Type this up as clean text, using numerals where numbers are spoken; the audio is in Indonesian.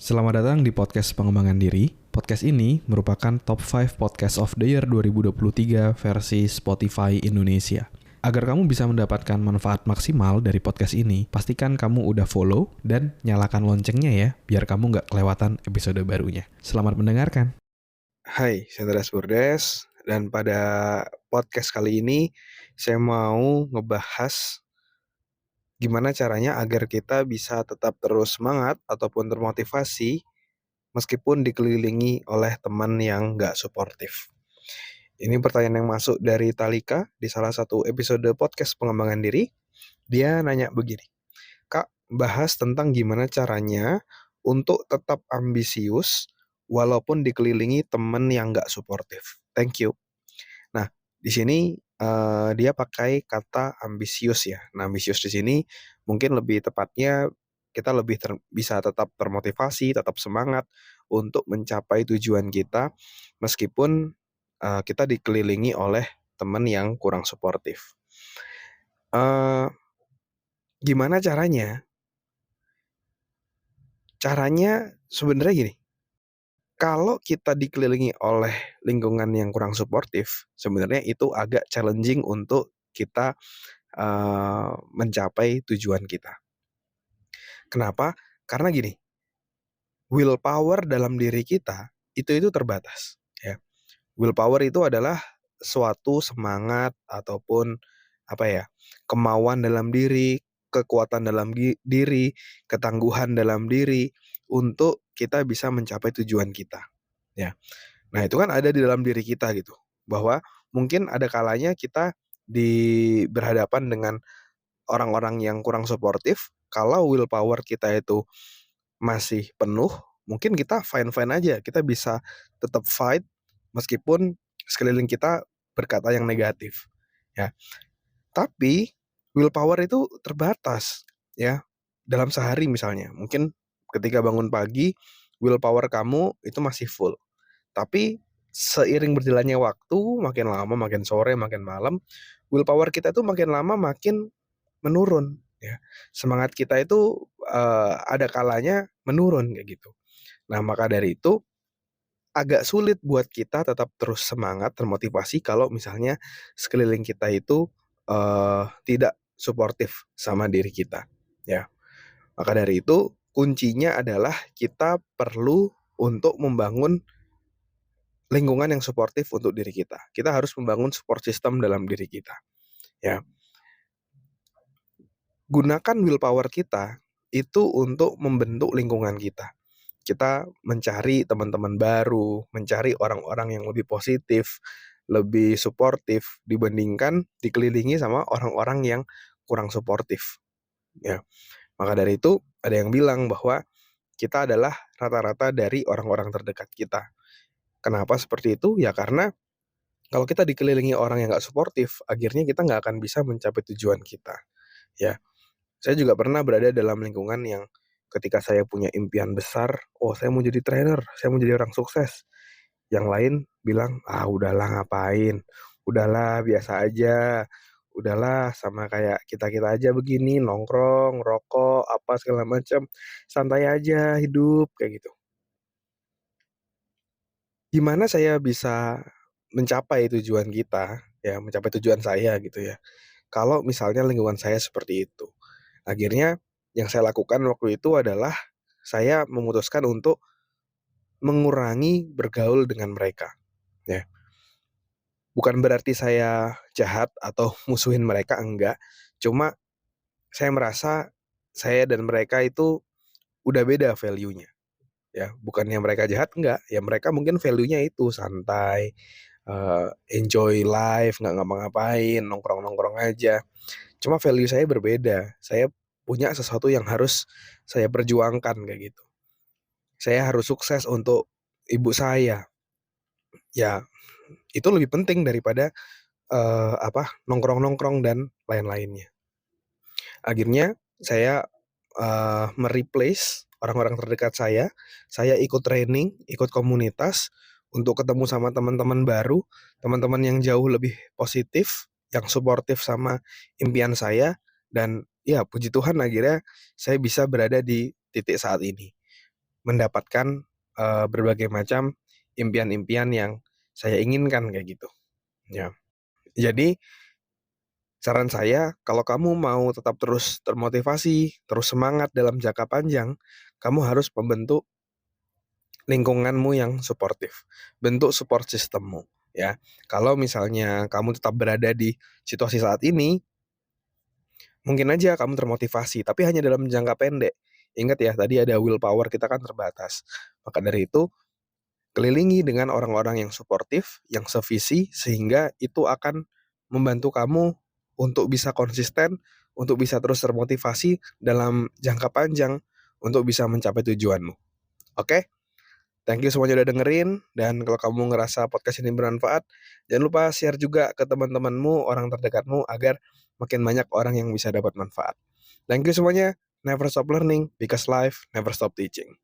Selamat datang di podcast pengembangan diri. Podcast ini merupakan top 5 podcast of the year 2023 versi Spotify Indonesia. Agar kamu bisa mendapatkan manfaat maksimal dari podcast ini, pastikan kamu udah follow dan nyalakan loncengnya ya, biar kamu nggak kelewatan episode barunya. Selamat mendengarkan. Hai, saya Andreas Burdes, dan pada podcast kali ini saya mau ngebahas gimana caranya agar kita bisa tetap terus semangat ataupun termotivasi meskipun dikelilingi oleh teman yang nggak suportif. Ini pertanyaan yang masuk dari Talika di salah satu episode podcast pengembangan diri. Dia nanya begini, Kak, bahas tentang gimana caranya untuk tetap ambisius walaupun dikelilingi teman yang nggak suportif. Thank you. Nah, di sini dia pakai kata ambisius ya. Nah, ambisius di sini mungkin lebih tepatnya kita lebih bisa tetap termotivasi, tetap semangat untuk mencapai tujuan kita meskipun kita dikelilingi oleh teman yang kurang suportif. Eh, Gimana caranya? Caranya sebenarnya gini, kalau kita dikelilingi oleh lingkungan yang kurang suportif, sebenarnya itu agak challenging untuk kita mencapai tujuan kita. Kenapa? Karena gini, willpower dalam diri kita itu terbatas, ya. Willpower itu adalah suatu semangat ataupun apa ya, kemauan dalam diri, kekuatan dalam diri, ketangguhan dalam diri untuk kita bisa mencapai tujuan kita, ya. Nah, itu kan ada di dalam diri kita gitu, bahwa mungkin ada kalanya kita berhadapan dengan orang-orang yang kurang suportif, kalau willpower kita itu masih penuh, mungkin kita fine-fine aja, kita bisa tetap fight meskipun sekeliling kita berkata yang negatif, ya. Tapi willpower itu terbatas, ya. Dalam sehari misalnya, mungkin ketika bangun pagi, willpower kamu itu masih full. Tapi seiring berjalannya waktu, makin lama, makin sore, makin malam, willpower kita itu makin lama makin menurun, ya. Semangat kita itu, ada kalanya menurun kayak gitu. Nah, maka dari itu agak sulit buat kita tetap terus semangat, termotivasi kalau misalnya sekeliling kita itu, tidak suportif sama diri kita, ya. Maka dari itu kuncinya adalah kita perlu untuk membangun lingkungan yang suportif untuk diri kita. Kita harus membangun support system dalam diri kita, ya. Gunakan willpower kita itu untuk membentuk lingkungan kita. Kita mencari teman-teman baru, mencari orang-orang yang lebih positif, lebih suportif dibandingkan dikelilingi sama orang-orang yang kurang suportif, ya. Maka dari itu ada yang bilang bahwa kita adalah rata-rata dari orang-orang terdekat kita. Kenapa seperti itu? Ya karena kalau kita dikelilingi orang yang nggak suportif, akhirnya kita nggak akan bisa mencapai tujuan kita, ya. Saya juga pernah berada dalam lingkungan yang ketika saya punya impian besar, "Oh, saya mau jadi trainer, saya mau jadi orang sukses." Yang lain bilang, "Ah, udahlah ngapain, udahlah biasa aja, udahlah sama kayak kita-kita aja begini, nongkrong, rokok, apa segala macam, santai aja hidup," kayak gitu. Gimana saya bisa mencapai tujuan kita, ya, mencapai tujuan saya gitu ya, kalau misalnya lingkungan saya seperti itu? Akhirnya yang saya lakukan waktu itu adalah saya memutuskan untuk mengurangi bergaul dengan mereka, ya. Bukan berarti saya jahat atau musuhin mereka, enggak. Cuma saya merasa saya dan mereka itu udah beda value-nya, ya. Bukannya mereka jahat, enggak. Ya mereka mungkin value-nya itu santai, enjoy life, nggak ngapa-ngapain, nongkrong-nongkrong aja. Cuma value saya berbeda. Saya punya sesuatu yang harus saya perjuangkan kayak gitu. Saya harus sukses untuk ibu saya. Ya, itu lebih penting daripada, nongkrong-nongkrong dan lain-lainnya. Akhirnya saya, orang-orang terdekat saya ikut training, ikut komunitas untuk ketemu sama teman-teman baru, teman-teman yang jauh lebih positif, yang suportif sama impian saya, dan ya puji Tuhan akhirnya saya bisa berada di titik saat ini. mendapatkan berbagai macam impian-impian yang saya inginkan kayak gitu. Ya. Jadi saran saya, kalau kamu mau tetap terus termotivasi, terus semangat dalam jangka panjang, kamu harus membentuk lingkunganmu yang suportif. Bentuk support sistemmu, ya. Kalau misalnya kamu tetap berada di situasi saat ini, mungkin aja kamu termotivasi, tapi hanya dalam jangka pendek. Ingat ya, tadi ada willpower kita kan terbatas. Maka dari itu, kelilingi dengan orang-orang yang suportif, yang sevisi, sehingga itu akan membantu kamu untuk bisa konsisten, untuk bisa terus termotivasi dalam jangka panjang, untuk bisa mencapai tujuanmu. Oke? Thank you semuanya udah dengerin, dan kalau kamu ngerasa podcast ini bermanfaat, jangan lupa share juga ke teman-temanmu, orang terdekatmu, agar makin banyak orang yang bisa dapat manfaat. Thank you semuanya. Never stop learning, because life never stop teaching.